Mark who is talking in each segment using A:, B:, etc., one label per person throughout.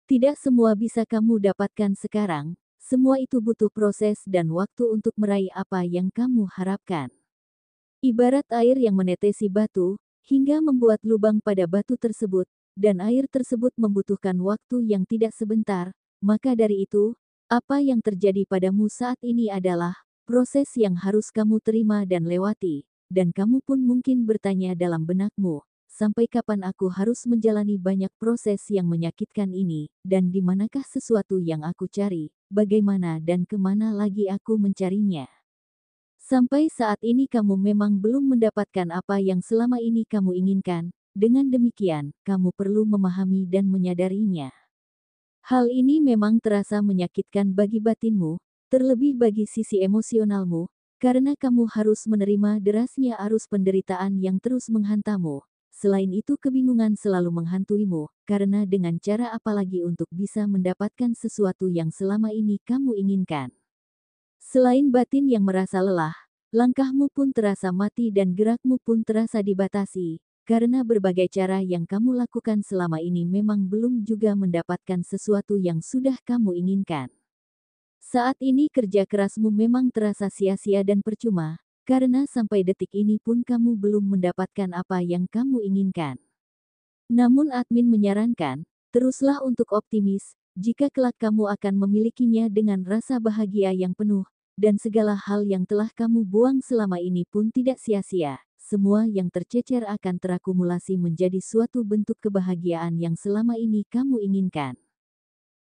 A: Tidak semua bisa kamu dapatkan sekarang, semua itu butuh proses dan waktu untuk meraih apa yang kamu harapkan. Ibarat air yang menetesi batu, hingga membuat lubang pada batu tersebut, dan air tersebut membutuhkan waktu yang tidak sebentar, maka dari itu, apa yang terjadi padamu saat ini adalah proses yang harus kamu terima dan lewati, dan kamu pun mungkin bertanya dalam benakmu, sampai kapan aku harus menjalani banyak proses yang menyakitkan ini, dan di manakah sesuatu yang aku cari, bagaimana dan kemana lagi aku mencarinya. Sampai saat ini kamu memang belum mendapatkan apa yang selama ini kamu inginkan, dengan demikian, kamu perlu memahami dan menyadarinya. Hal ini memang terasa menyakitkan bagi batinmu, terlebih bagi sisi emosionalmu, karena kamu harus menerima derasnya arus penderitaan yang terus menghantamu. Selain itu kebingungan selalu menghantuimu, karena dengan cara apa lagi untuk bisa mendapatkan sesuatu yang selama ini kamu inginkan. Selain batin yang merasa lelah, langkahmu pun terasa mati dan gerakmu pun terasa dibatasi, karena berbagai cara yang kamu lakukan selama ini memang belum juga mendapatkan sesuatu yang sudah kamu inginkan. Saat ini kerja kerasmu memang terasa sia-sia dan percuma, karena sampai detik ini pun kamu belum mendapatkan apa yang kamu inginkan. Namun admin menyarankan, teruslah untuk optimis, jika kelak kamu akan memilikinya dengan rasa bahagia yang penuh, dan segala hal yang telah kamu buang selama ini pun tidak sia-sia. Semua yang tercecer akan terakumulasi menjadi suatu bentuk kebahagiaan yang selama ini kamu inginkan.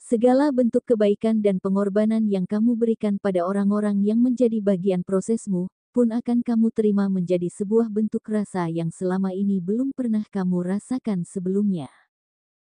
A: Segala bentuk kebaikan dan pengorbanan yang kamu berikan pada orang-orang yang menjadi bagian prosesmu, pun akan kamu terima menjadi sebuah bentuk rasa yang selama ini belum pernah kamu rasakan sebelumnya.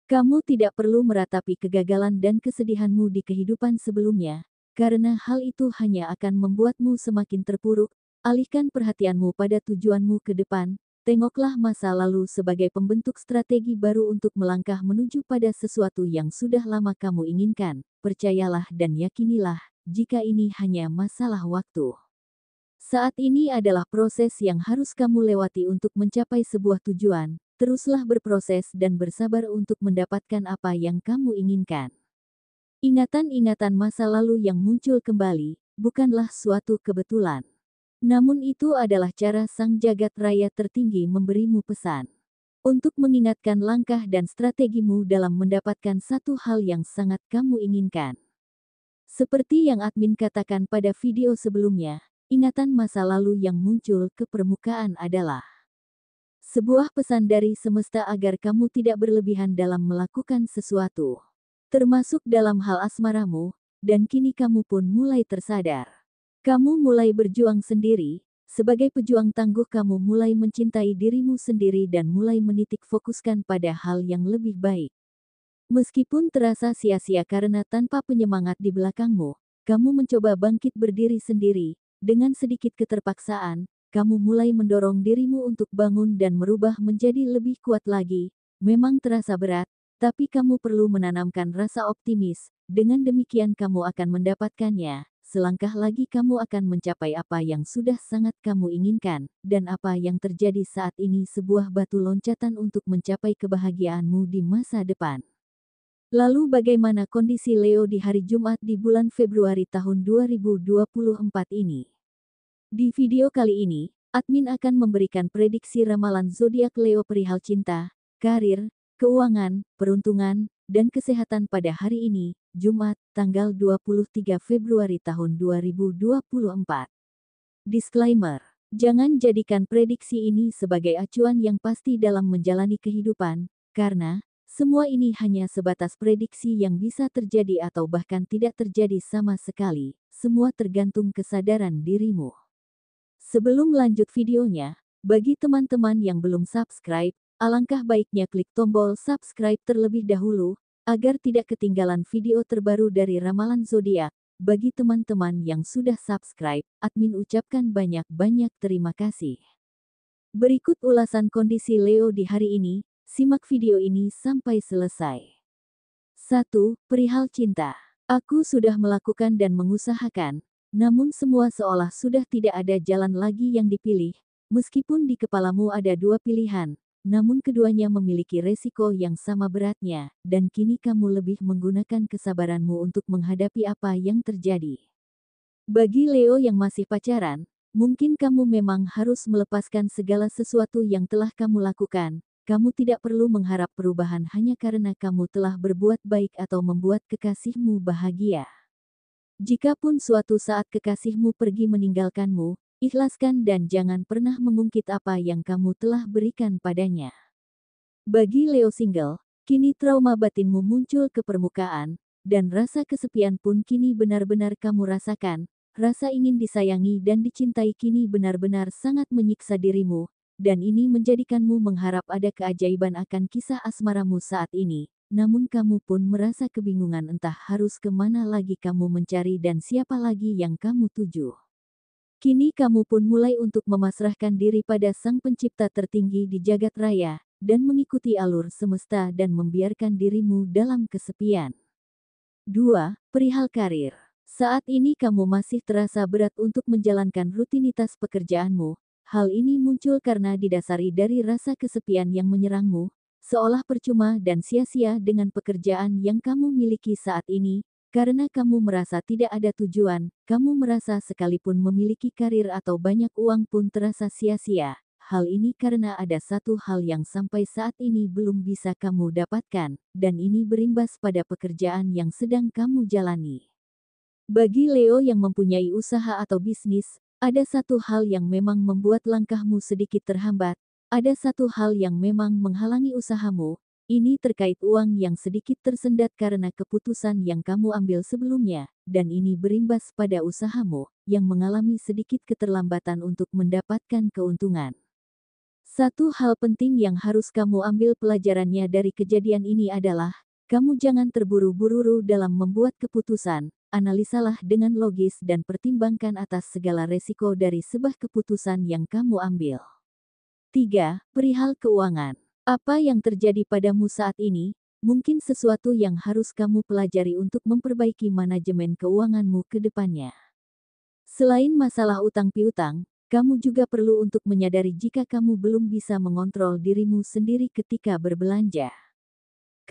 A: Kamu tidak perlu meratapi kegagalan dan kesedihanmu di kehidupan sebelumnya, karena hal itu hanya akan membuatmu semakin terpuruk. Alihkan perhatianmu pada tujuanmu ke depan, tengoklah masa lalu sebagai pembentuk strategi baru untuk melangkah menuju pada sesuatu yang sudah lama kamu inginkan. Percayalah dan yakinilah, jika ini hanya masalah waktu. Saat ini adalah proses yang harus kamu lewati untuk mencapai sebuah tujuan. Teruslah berproses dan bersabar untuk mendapatkan apa yang kamu inginkan. Ingatan-ingatan masa lalu yang muncul kembali, bukanlah suatu kebetulan. Namun itu adalah cara Sang Jagat Raya tertinggi memberimu pesan. Untuk mengingatkan langkah dan strategimu dalam mendapatkan satu hal yang sangat kamu inginkan. Seperti yang admin katakan pada video sebelumnya, ingatan masa lalu yang muncul ke permukaan adalah sebuah pesan dari semesta agar kamu tidak berlebihan dalam melakukan sesuatu. Termasuk dalam hal asmaramu, dan kini kamu pun mulai tersadar. Kamu mulai berjuang sendiri, sebagai pejuang tangguh kamu mulai mencintai dirimu sendiri dan mulai menitik fokuskan pada hal yang lebih baik. Meskipun terasa sia-sia karena tanpa penyemangat di belakangmu, kamu mencoba bangkit berdiri sendiri, dengan sedikit keterpaksaan, kamu mulai mendorong dirimu untuk bangun dan merubah menjadi lebih kuat lagi. Memang terasa berat, tapi kamu perlu menanamkan rasa optimis, dengan demikian kamu akan mendapatkannya. Selangkah lagi kamu akan mencapai apa yang sudah sangat kamu inginkan, dan apa yang terjadi saat ini sebuah batu loncatan untuk mencapai kebahagiaanmu di masa depan. Lalu bagaimana kondisi Leo di hari Jumat di bulan Februari tahun 2024 ini? Di video kali ini, admin akan memberikan prediksi ramalan zodiak Leo perihal cinta, karir, keuangan, peruntungan, dan kesehatan pada hari ini, Jumat, tanggal 23 Februari tahun 2024. Disclaimer: jangan jadikan prediksi ini sebagai acuan yang pasti dalam menjalani kehidupan, karena semua ini hanya sebatas prediksi yang bisa terjadi atau bahkan tidak terjadi sama sekali. Semua tergantung kesadaran dirimu. Sebelum lanjut videonya, bagi teman-teman yang belum subscribe, alangkah baiknya klik tombol subscribe terlebih dahulu, agar tidak ketinggalan video terbaru dari Ramalan Zodiak. Bagi teman-teman yang sudah subscribe, admin ucapkan banyak-banyak terima kasih. Berikut ulasan kondisi Leo di hari ini, simak video ini sampai selesai. 1. Perihal cinta. Aku sudah melakukan dan mengusahakan, namun semua seolah sudah tidak ada jalan lagi yang dipilih, meskipun di kepalamu ada dua pilihan, namun keduanya memiliki resiko yang sama beratnya, dan kini kamu lebih menggunakan kesabaranmu untuk menghadapi apa yang terjadi. Bagi Leo yang masih pacaran, mungkin kamu memang harus melepaskan segala sesuatu yang telah kamu lakukan. Kamu tidak perlu mengharap perubahan hanya karena kamu telah berbuat baik atau membuat kekasihmu bahagia. Jikapun suatu saat kekasihmu pergi meninggalkanmu, ikhlaskan dan jangan pernah mengungkit apa yang kamu telah berikan padanya. Bagi Leo single, kini trauma batinmu muncul ke permukaan, dan rasa kesepian pun kini benar-benar kamu rasakan. Rasa ingin disayangi dan dicintai kini benar-benar sangat menyiksa dirimu, dan ini menjadikanmu mengharap ada keajaiban akan kisah asmaramu saat ini. Namun kamu pun merasa kebingungan entah harus kemana lagi kamu mencari dan siapa lagi yang kamu tuju. Kini kamu pun mulai untuk memasrahkan diri pada Sang Pencipta tertinggi di jagat raya, dan mengikuti alur semesta dan membiarkan dirimu dalam kesepian. 2. Perihal karir. Saat ini kamu masih terasa berat untuk menjalankan rutinitas pekerjaanmu. Hal ini muncul karena didasari dari rasa kesepian yang menyerangmu, seolah percuma dan sia-sia dengan pekerjaan yang kamu miliki saat ini, karena kamu merasa tidak ada tujuan, kamu merasa sekalipun memiliki karir atau banyak uang pun terasa sia-sia. Hal ini karena ada satu hal yang sampai saat ini belum bisa kamu dapatkan, dan ini berimbas pada pekerjaan yang sedang kamu jalani. Bagi Leo yang mempunyai usaha atau bisnis, ada satu hal yang memang membuat langkahmu sedikit terhambat. Ada satu hal yang memang menghalangi usahamu, ini terkait uang yang sedikit tersendat karena keputusan yang kamu ambil sebelumnya, dan ini berimbas pada usahamu, yang mengalami sedikit keterlambatan untuk mendapatkan keuntungan. Satu hal penting yang harus kamu ambil pelajarannya dari kejadian ini adalah, kamu jangan terburu-buru dalam membuat keputusan, analisalah dengan logis dan pertimbangkan atas segala resiko dari sebuah keputusan yang kamu ambil. 3. Perihal keuangan. Apa yang terjadi padamu saat ini, mungkin sesuatu yang harus kamu pelajari untuk memperbaiki manajemen keuanganmu ke depannya. Selain masalah utang piutang, kamu juga perlu untuk menyadari jika kamu belum bisa mengontrol dirimu sendiri ketika berbelanja.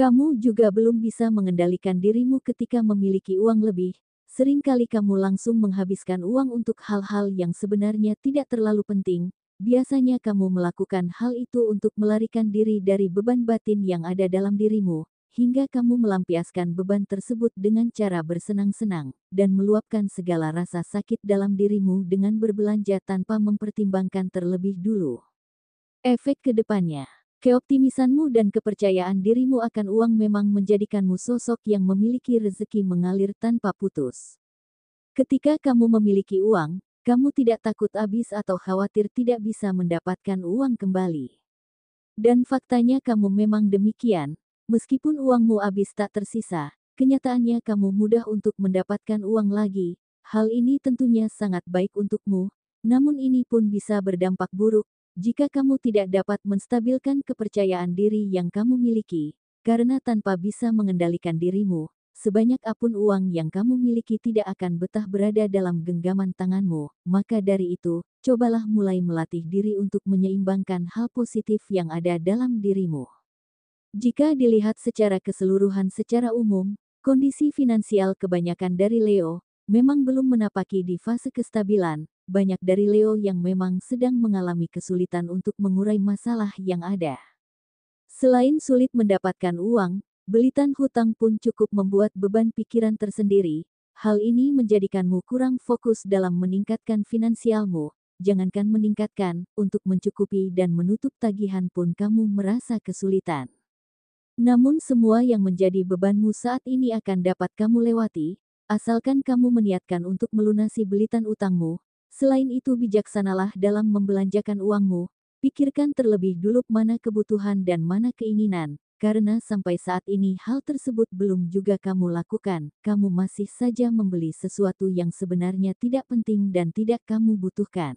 A: Kamu juga belum bisa mengendalikan dirimu ketika memiliki uang lebih. Seringkali kamu langsung menghabiskan uang untuk hal-hal yang sebenarnya tidak terlalu penting. Biasanya kamu melakukan hal itu untuk melarikan diri dari beban batin yang ada dalam dirimu, hingga kamu melampiaskan beban tersebut dengan cara bersenang-senang, dan meluapkan segala rasa sakit dalam dirimu dengan berbelanja tanpa mempertimbangkan terlebih dulu efek ke depannya. Keoptimisanmu dan kepercayaan dirimu akan uang memang menjadikanmu sosok yang memiliki rezeki mengalir tanpa putus. Ketika kamu memiliki uang, kamu tidak takut habis atau khawatir tidak bisa mendapatkan uang kembali. Dan faktanya kamu memang demikian, meskipun uangmu habis tak tersisa, kenyataannya kamu mudah untuk mendapatkan uang lagi. Hal ini tentunya sangat baik untukmu, namun ini pun bisa berdampak buruk, jika kamu tidak dapat menstabilkan kepercayaan diri yang kamu miliki, karena tanpa bisa mengendalikan dirimu, sebanyak apapun uang yang kamu miliki tidak akan betah berada dalam genggaman tanganmu. Maka dari itu, cobalah mulai melatih diri untuk menyeimbangkan hal positif yang ada dalam dirimu. Jika dilihat secara keseluruhan secara umum, kondisi finansial kebanyakan dari Leo memang belum menapaki di fase kestabilan. Banyak dari Leo yang memang sedang mengalami kesulitan untuk mengurai masalah yang ada. Selain sulit mendapatkan uang, belitan hutang pun cukup membuat beban pikiran tersendiri. Hal ini menjadikanmu kurang fokus dalam meningkatkan finansialmu. Jangankan meningkatkan, untuk mencukupi dan menutup tagihan pun kamu merasa kesulitan. Namun semua yang menjadi bebanmu saat ini akan dapat kamu lewati, asalkan kamu meniatkan untuk melunasi belitan utangmu. Selain itu bijaksanalah dalam membelanjakan uangmu. Pikirkan terlebih dulu mana kebutuhan dan mana keinginan, karena sampai saat ini hal tersebut belum juga kamu lakukan. Kamu masih saja membeli sesuatu yang sebenarnya tidak penting dan tidak kamu butuhkan.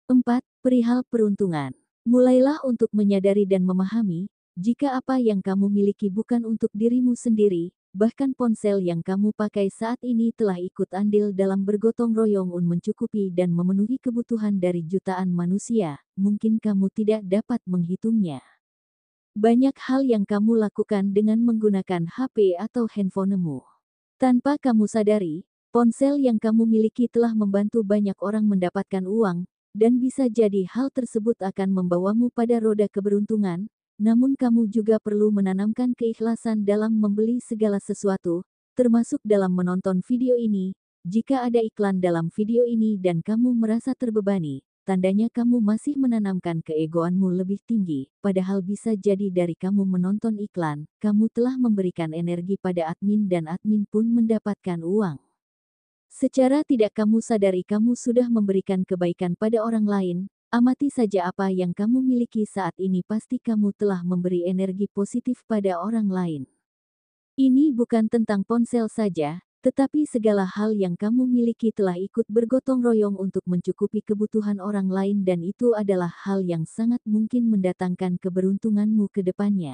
A: 4. Perihal peruntungan. Mulailah untuk menyadari dan memahami, jika apa yang kamu miliki bukan untuk dirimu sendiri, bahkan ponsel yang kamu pakai saat ini telah ikut andil dalam bergotong royong untuk mencukupi dan memenuhi kebutuhan dari jutaan manusia, mungkin kamu tidak dapat menghitungnya. Banyak hal yang kamu lakukan dengan menggunakan HP atau handphonemu. Tanpa kamu sadari, ponsel yang kamu miliki telah membantu banyak orang mendapatkan uang, dan bisa jadi hal tersebut akan membawamu pada roda keberuntungan. Namun kamu juga perlu menanamkan keikhlasan dalam membeli segala sesuatu, termasuk dalam menonton video ini. Jika ada iklan dalam video ini dan kamu merasa terbebani, tandanya kamu masih menanamkan keegoanmu lebih tinggi, padahal bisa jadi dari kamu menonton iklan, kamu telah memberikan energi pada admin dan admin pun mendapatkan uang. Secara tidak kamu sadari kamu sudah memberikan kebaikan pada orang lain. Amati saja apa yang kamu miliki saat ini, pasti kamu telah memberi energi positif pada orang lain. Ini bukan tentang ponsel saja, tetapi segala hal yang kamu miliki telah ikut bergotong royong untuk mencukupi kebutuhan orang lain dan itu adalah hal yang sangat mungkin mendatangkan keberuntunganmu ke depannya.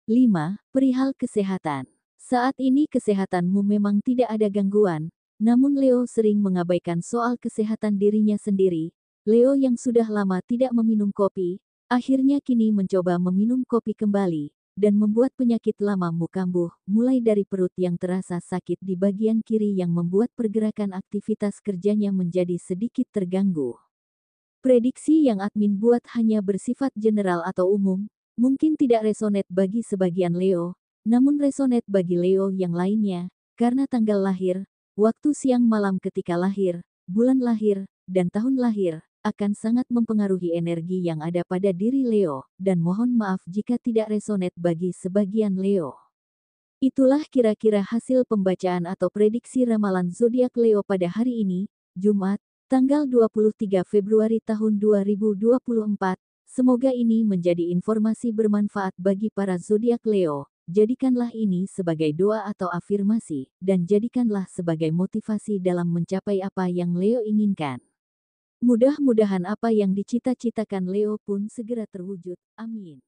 A: 5. Perihal kesehatan. Saat ini kesehatanmu memang tidak ada gangguan, namun Leo sering mengabaikan soal kesehatan dirinya sendiri. Leo yang sudah lama tidak meminum kopi, akhirnya kini mencoba meminum kopi kembali, dan membuat penyakit lamamu kambuh, mulai dari perut yang terasa sakit di bagian kiri yang membuat pergerakan aktivitas kerjanya menjadi sedikit terganggu. Prediksi yang admin buat hanya bersifat general atau umum, mungkin tidak resonate bagi sebagian Leo, namun resonate bagi Leo yang lainnya, karena tanggal lahir, waktu siang malam ketika lahir, bulan lahir, dan tahun lahir akan sangat mempengaruhi energi yang ada pada diri Leo, dan mohon maaf jika tidak resonate bagi sebagian Leo. Itulah kira-kira hasil pembacaan atau prediksi ramalan zodiak Leo pada hari ini, Jumat, tanggal 23 Februari tahun 2024. Semoga ini menjadi informasi bermanfaat bagi para zodiak Leo. Jadikanlah ini sebagai doa atau afirmasi, dan jadikanlah sebagai motivasi dalam mencapai apa yang Leo inginkan. Mudah-mudahan apa yang dicita-citakan Leo pun segera terwujud. Amin.